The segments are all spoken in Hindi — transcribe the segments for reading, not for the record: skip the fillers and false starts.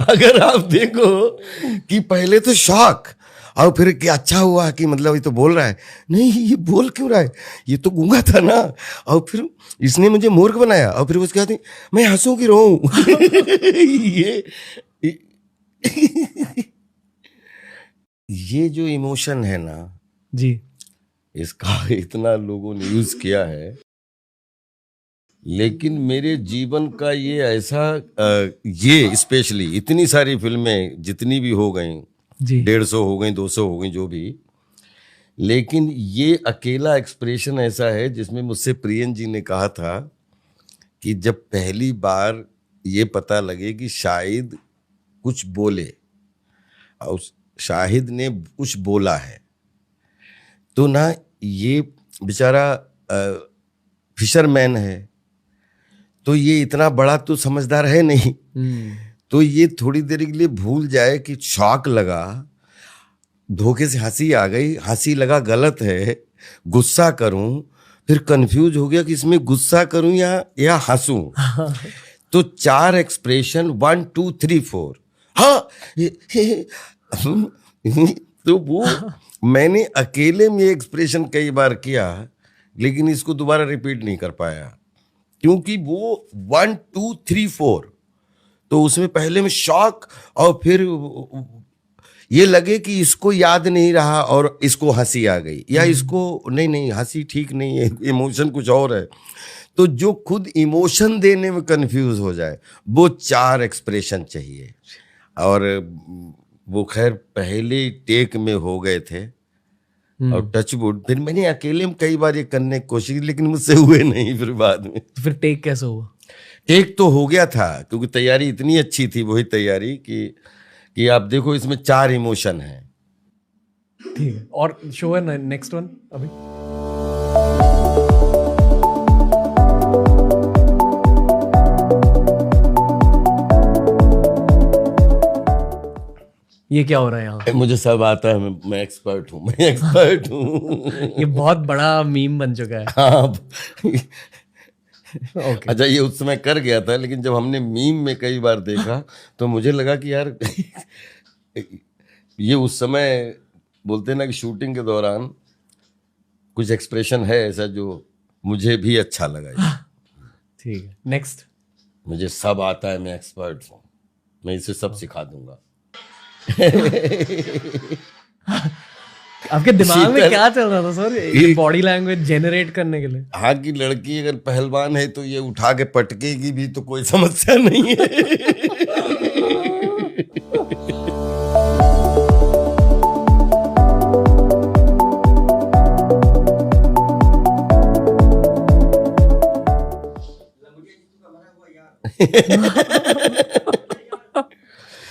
अगर आप देखो कि पहले तो शॉक, और फिर क्या अच्छा हुआ कि मतलब ये तो बोल रहा है, नहीं ये बोल क्यों रहा है, ये तो गूंगा था ना, और फिर इसने मुझे मूर्ख बनाया, और फिर उसके बाद मैं हंसूं कि रोऊं। ये जो इमोशन है ना जी, इसका इतना लोगों ने यूज किया है, लेकिन मेरे जीवन का ये ऐसा ये स्पेशली इतनी सारी फिल्में जितनी भी हो गई, जी, 150 हो गई, 200 हो गई, जो भी, लेकिन ये अकेला एक्सप्रेशन ऐसा है जिसमें मुझसे प्रियन जी ने कहा था कि जब पहली बार ये पता लगे कि शाहिद कुछ बोले और शाहिद ने कुछ बोला है, तो ना ये बेचारा फिशरमैन है, तो ये इतना बड़ा तो समझदार है नहीं, तो ये थोड़ी देर के लिए भूल जाए कि शॉक लगा, धोखे से हंसी आ गई, हंसी लगा गलत है, गुस्सा करूं, फिर कंफ्यूज हो गया कि इसमें गुस्सा करूं या हंसूं। तो 4 एक्सप्रेशन 1 2 3 4, हाँ तो वो मैंने अकेले में एक्सप्रेशन कई बार किया, लेकिन इसको दोबारा रिपीट नहीं कर पाया, क्योंकि वो 1 2 3 4, तो उसमें पहले में शॉक, और फिर ये लगे कि इसको याद नहीं रहा और इसको हंसी आ गई, या इसको नहीं हंसी ठीक नहीं है, इमोशन कुछ और है, तो जो खुद इमोशन देने में कंफ्यूज हो जाए, वो 4 एक्सप्रेशन चाहिए। और वो खैर पहले टेक में हो गए थे, और टचवुड फिर मैंने अकेले में कई बार ये करने की कोशिश की, लेकिन मुझसे हुए नहीं फिर बाद में। तो फिर टेक कैसे हुआ? टेक तो हो गया था, क्योंकि तैयारी इतनी अच्छी थी, वही तैयारी कि आप देखो इसमें 4 इमोशन हैं। ठीक है, और शो है नेक्स्ट वन अभी? ये क्या हो रहा है यहाँ? मुझे सब आता है, मैं एक्सपर्ट हूँ, मैं एक्सपर्ट हूँ। ये बहुत बड़ा मीम बन चुका है। हाँ। ओके, अच्छा, ये उस समय कर गया था, लेकिन जब हमने मीम में कई बार देखा तो मुझे लगा कि यार ये उस समय बोलते ना कि शूटिंग के दौरान कुछ एक्सप्रेशन है ऐसा जो मुझे भी अच्छा लगा। ठीक है, नेक्स्ट। मुझे सब आता है, मैं एक्सपर्ट हूँ, मैं इसे सब सिखा दूंगा। आपके दिमाग में क्या चल रहा था सर, ये बॉडी लैंग्वेज जनरेट करने के लिए? हाँ, की लड़की अगर पहलवान है तो ये उठा के पटकेगी भी तो कोई समस्या नहीं है।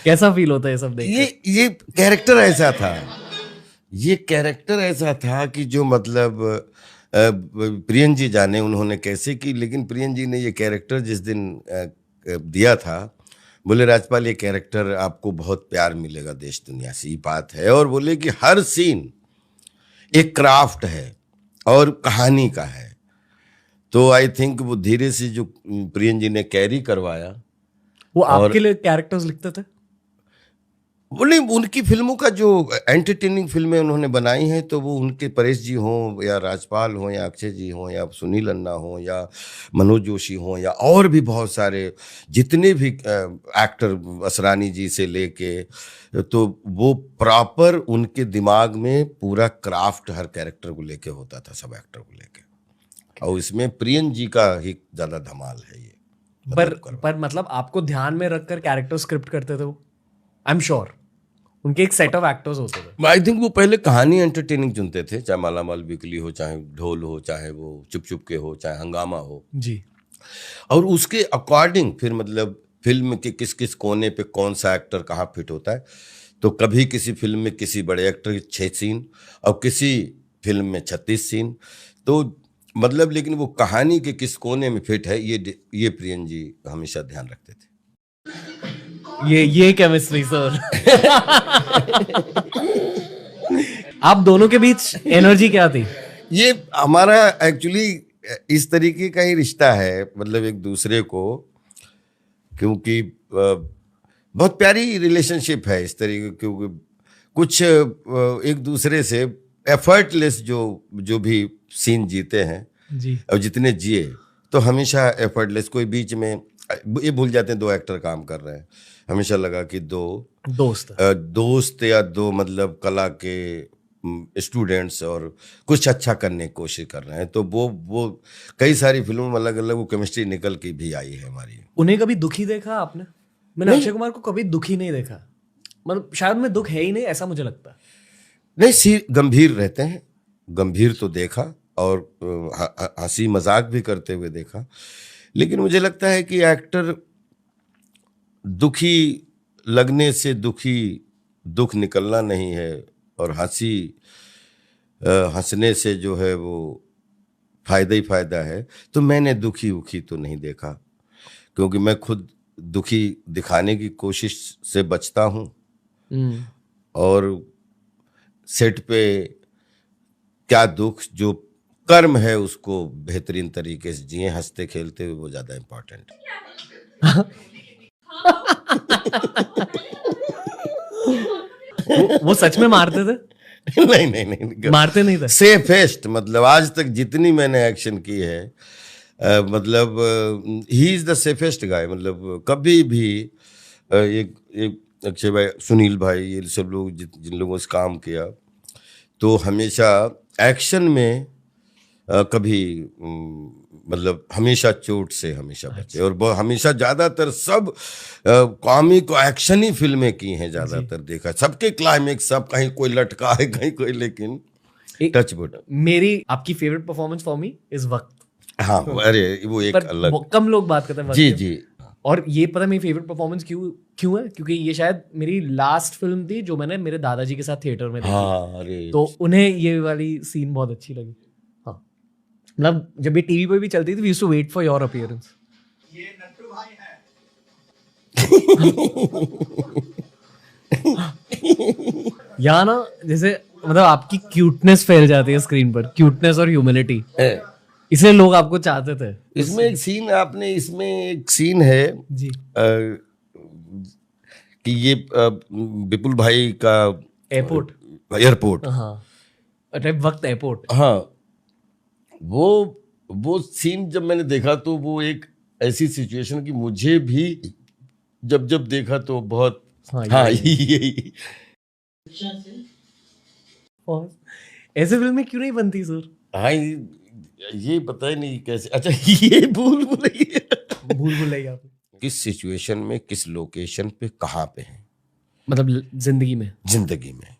कैसा फील होता है सब देख के? ये कैरेक्टर ऐसा था, ये कैरेक्टर ऐसा था कि जो मतलब प्रियन जी जाने उन्होंने कैसे की, लेकिन प्रियन जी ने ये कैरेक्टर जिस दिन दिया था, बोले राजपाल ये कैरेक्टर आपको बहुत प्यार मिलेगा देश दुनिया से, ये बात है, और बोले कि हर सीन एक क्राफ्ट है और कहानी का है। तो आई थिंक वो धीरे से जो प्रियन जी ने कैरी करवाया। वो आपके लिए कैरेक्टर्स लिखते थे? बोले उनकी फिल्मों का जो एंटरटेनिंग फिल्में उन्होंने बनाई हैं, तो वो उनके परेश जी हों या राजपाल हों या अक्षय जी हों या सुनील अन्ना हों या मनोज जोशी हों या और भी बहुत सारे जितने भी एक्टर, असरानी जी से लेके, तो वो प्रॉपर उनके दिमाग में पूरा क्राफ्ट हर कैरेक्टर को लेके होता था, सब एक्टर को लेके। और इसमें प्रियन जी का ही ज़्यादा धमाल है ये। पर मतलब आपको ध्यान में रखकर कैरेक्टर स्क्रिप्ट करते थे वो? आई एम श्योर उनके एक सेट ऑफ एक्टर्स होते थे। आई थिंक वो पहले कहानी एंटरटेनिंग चुनते थे, चाहे मालामाल वीकली हो, चाहे ढोल हो, चाहे वो चुप चुप के हो, चाहे हंगामा हो जी, और उसके अकॉर्डिंग फिर मतलब फिल्म के किस किस कोने पे कौन सा एक्टर कहाँ फिट होता है। तो कभी किसी फिल्म में किसी बड़े एक्टर के 6 सीन और किसी फिल्म में 36 सीन, तो मतलब लेकिन वो कहानी के किस कोने में फिट है, ये प्रियन जी हमेशा ध्यान रखते थे। ये केमिस्ट्री सर। आप दोनों के बीच एनर्जी क्या थी? ये हमारा एक्चुअली इस तरीके का ही रिश्ता है, मतलब एक दूसरे को, क्योंकि बहुत प्यारी रिलेशनशिप है इस तरीके, क्योंकि कुछ एक दूसरे से एफर्टलेस जो भी सीन जीते हैं जी और जितने जिए, तो हमेशा एफर्टलेस, कोई बीच में ये भूल जाते हैं 2 एक्टर काम कर रहे हैं, हमेशा लगा कि 2 दोस्त या 2 मतलब कला के स्टूडेंट्स और कुछ अच्छा करने की कोशिश कर रहे हैं, तो वो कई सारी फिल्मों में अलग अलग वो केमिस्ट्री निकल के भी आई है हमारी। उन्हें कभी दुखी देखा आपने? मैंने अक्षय कुमार को कभी दुखी नहीं देखा, मतलब शायद में दुख है ही नहीं, ऐसा मुझे लगता है। नहीं, गंभीर रहते हैं, गंभीर तो देखा, और हंसी मजाक भी करते हुए देखा, लेकिन मुझे लगता है कि एक्टर दुखी लगने से दुख निकलना नहीं है, और हंसने से जो है वो फायदा ही फायदा है। तो मैंने दुखी तो नहीं देखा, क्योंकि मैं खुद दुखी दिखाने की कोशिश से बचता हूँ, और सेट पे क्या दुख, जो कर्म है उसको बेहतरीन तरीके से जिए हंसते खेलते हुए, वो ज्यादा इम्पोर्टेंट है। वो सच में मारते थे? नहीं, मारते नहीं थे। सेफेस्ट, मतलब आज तक जितनी मैंने एक्शन की है, मतलब ही इज द सेफेस्ट गाय, मतलब कभी भी एक अक्षय भाई, सुनील भाई, ये सब लोग जिन लोगों से काम किया, तो हमेशा एक्शन में कभी मतलब हमेशा चोट से हमेशा बचे, और हमेशा ज्यादातर सब कॉमिक एक्शन ही फिल्में की हैं ज्यादातर, देखा सबके क्लाइमेक्स, सब कहीं कोई लटका है, कहीं कोई, लेकिन टच वुड। मेरी आपकी favourite performance for me is वक्त। हाँ, अरे वो एक अलग, कम लोग बात करते हैं जी जी। और ये पता है मेरी फेवरेट परफॉर्मेंस क्यों है, क्योंकि ये शायद मेरी लास्ट फिल्म थी जो मैंने मेरे दादाजी के साथ थिएटर में देखी। हाँ, अरे तो उन्हें ये वाली सीन बहुत अच्छी लगी। हाँ, मतलब जब ये टीवी पे भी चलती थी, we used to wait for your appearance. ये नट्टू भाई है। यहाँ ना जैसे मतलब आपकी क्यूटनेस फैल जाती है स्क्रीन पर, क्यूटनेस और ह्यूमिलिटी, इसलिए लोग आपको चाहते थे। इसमें एक सीन है जी कि ये विपुल भाई का एयरपोर्ट, हाँ, अरे वक्त एयरपोर्ट, हाँ, वो सीन जब मैंने देखा, तो वो एक ऐसी सिचुएशन कि मुझे भी जब देखा तो बहुत, हाँ, यही ऐसे फिल्में क्यों नहीं बनती सर? हाँ, ये पता ही नहीं कैसे। अच्छा, ये भूल भूलैया आप किस सिचुएशन में, किस लोकेशन पे, कहाँ पे है, मतलब जिंदगी में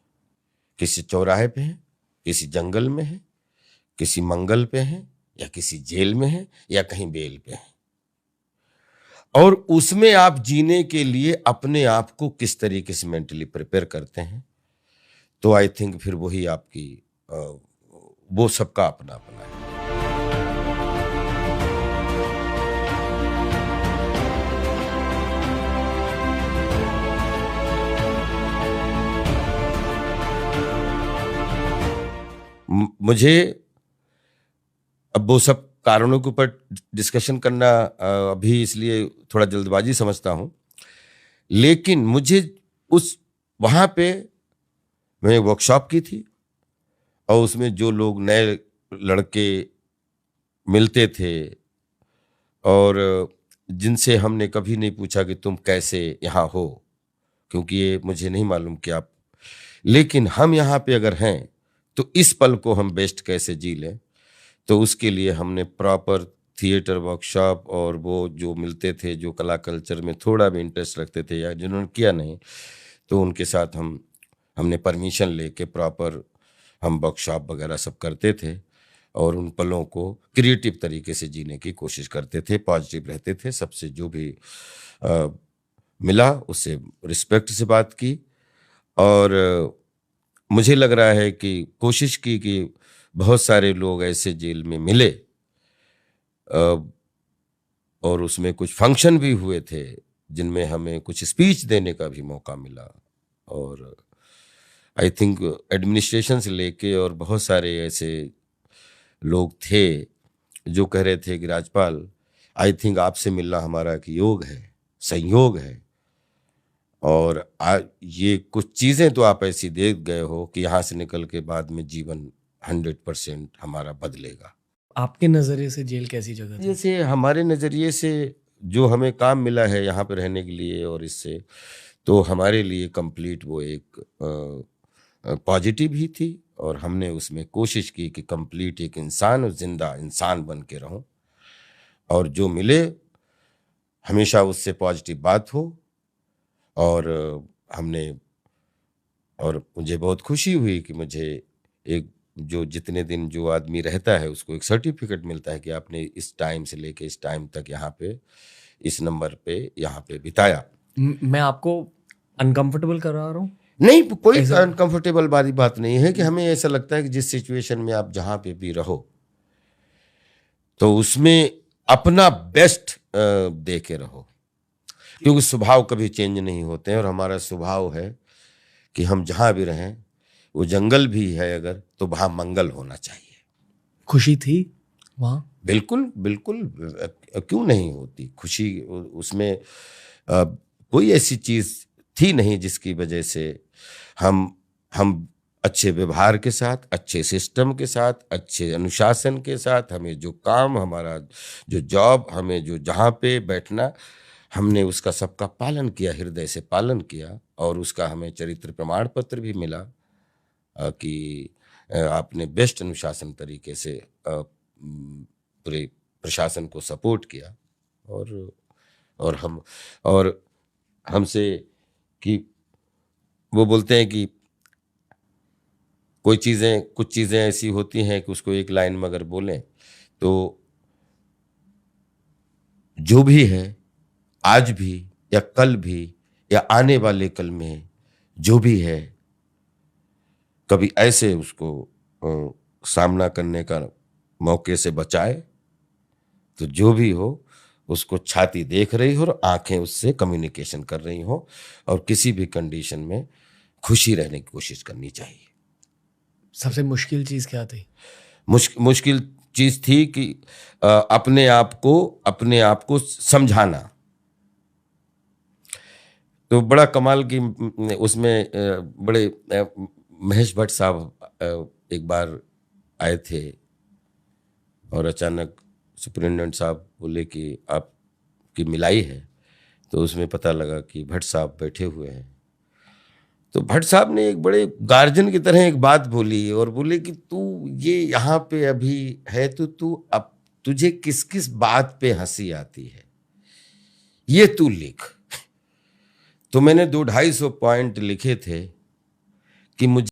किसी चौराहे पे है, किसी जंगल में है, किसी मंगल पे है, या किसी जेल में है, या कहीं बेल पे है, और उसमें आप जीने के लिए अपने आप को किस तरीके से मेंटली प्रिपेयर करते हैं। तो आई थिंक फिर वही आपकी वो सबका अपना अपना है। मुझे अब वो सब कारणों के ऊपर डिस्कशन करना अभी इसलिए थोड़ा जल्दबाजी समझता हूं, लेकिन मुझे वहां पे मैंने वर्कशॉप की थी, और उसमें जो लोग नए लड़के मिलते थे, और जिनसे हमने कभी नहीं पूछा कि तुम कैसे यहाँ हो, क्योंकि ये मुझे नहीं मालूम कि आप, लेकिन हम यहाँ पे अगर हैं तो इस पल को हम बेस्ट कैसे जी लें, तो उसके लिए हमने प्रॉपर थिएटर वर्कशॉप, और वो जो मिलते थे जो कला कल्चर में थोड़ा भी इंटरेस्ट रखते थे या जिन्होंने किया नहीं, तो उनके साथ हमने परमिशन लेके प्रॉपर हम वर्कशॉप वगैरह सब करते थे, और उन पलों को क्रिएटिव तरीके से जीने की कोशिश करते थे, पॉजिटिव रहते थे, सबसे जो भी मिला उससे रिस्पेक्ट से बात की, और मुझे लग रहा है कि कोशिश की कि बहुत सारे लोग ऐसे जेल में मिले, और उसमें कुछ फंक्शन भी हुए थे जिनमें हमें कुछ स्पीच देने का भी मौका मिला, और आई थिंक एडमिनिस्ट्रेशन से लेके और बहुत सारे ऐसे लोग थे जो कह रहे थे कि राजपाल, आई थिंक आपसे मिलना हमारा एक योग है, संयोग है, और ये कुछ चीज़ें तो आप ऐसी देख गए हो कि यहाँ से निकल के बाद में जीवन 100% हमारा बदलेगा। आपके नजरिए से जेल कैसी जगह थी? जैसे हमारे नज़रिए से जो हमें काम मिला है यहाँ पे रहने के लिए, और इससे तो हमारे लिए कंप्लीट वो एक पॉजिटिव ही थी, और हमने उसमें कोशिश की कि कंप्लीट एक इंसान और जिंदा इंसान बन के रहूं, और जो मिले हमेशा उससे पॉजिटिव बात हो। और हमने, और मुझे बहुत खुशी हुई कि मुझे एक, जो जितने दिन जो आदमी रहता है उसको एक सर्टिफिकेट मिलता है कि आपने इस टाइम से लेके इस टाइम तक यहाँ पे इस नंबर पे यहाँ पे बिताया। मैं आपको अनकंफर्टेबल करा रहा हूँ? नहीं, कोई अनकंफर्टेबल वाली बात नहीं है, कि हमें ऐसा लगता है कि जिस सिचुएशन में आप जहाँ पे भी रहो तो उसमें अपना बेस्ट दे के रहो, क्योंकि स्वभाव कभी चेंज नहीं होते हैं, और हमारा स्वभाव है कि हम जहाँ भी रहें, वो जंगल भी है अगर, तो वहाँ मंगल होना चाहिए। खुशी थी वहाँ? बिल्कुल बिल्कुल, क्यों नहीं होती खुशी? उसमें कोई ऐसी चीज़ थी नहीं जिसकी वजह से हम अच्छे व्यवहार के साथ, अच्छे सिस्टम के साथ, अच्छे अनुशासन के साथ, हमें जो काम, हमारा जो जॉब, हमें जो जहाँ पे बैठना, हमने उसका सबका पालन किया, हृदय से पालन किया, और उसका हमें चरित्र प्रमाण पत्र भी मिला कि आपने बेस्ट अनुशासन तरीके से पूरे प्रशासन को सपोर्ट किया। और हमसे कि वो बोलते हैं कि कुछ चीज़ें ऐसी होती हैं कि उसको एक लाइन में अगर बोलें तो जो भी है, आज भी या कल भी या आने वाले कल में जो भी है, कभी ऐसे उसको सामना करने का मौके से बचाए, तो जो भी हो उसको छाती देख रही हो और आंखें उससे कम्युनिकेशन कर रही हो, और किसी भी कंडीशन में खुशी रहने की कोशिश करनी चाहिए। सबसे मुश्किल चीज क्या थी? मुश्किल चीज थी कि अपने आप को समझाना। तो बड़ा कमाल की उसमें बड़े महेश भट्ट साहब एक बार आए थे, और अचानक सुपरिटेंडेंट साहब बोले कि आपकी मिलाई है, तो उसमें पता लगा कि भट्ट साहब बैठे हुए हैं। तो भट्ट साहब ने एक बड़े गार्जियन की तरह एक बात बोली, और बोले कि तू ये यहाँ पे अभी है, तो तू अब तुझे किस किस बात पे हंसी आती है, ये तू लिख। तो मैंने 200-250 पॉइंट लिखे थे कि मुझे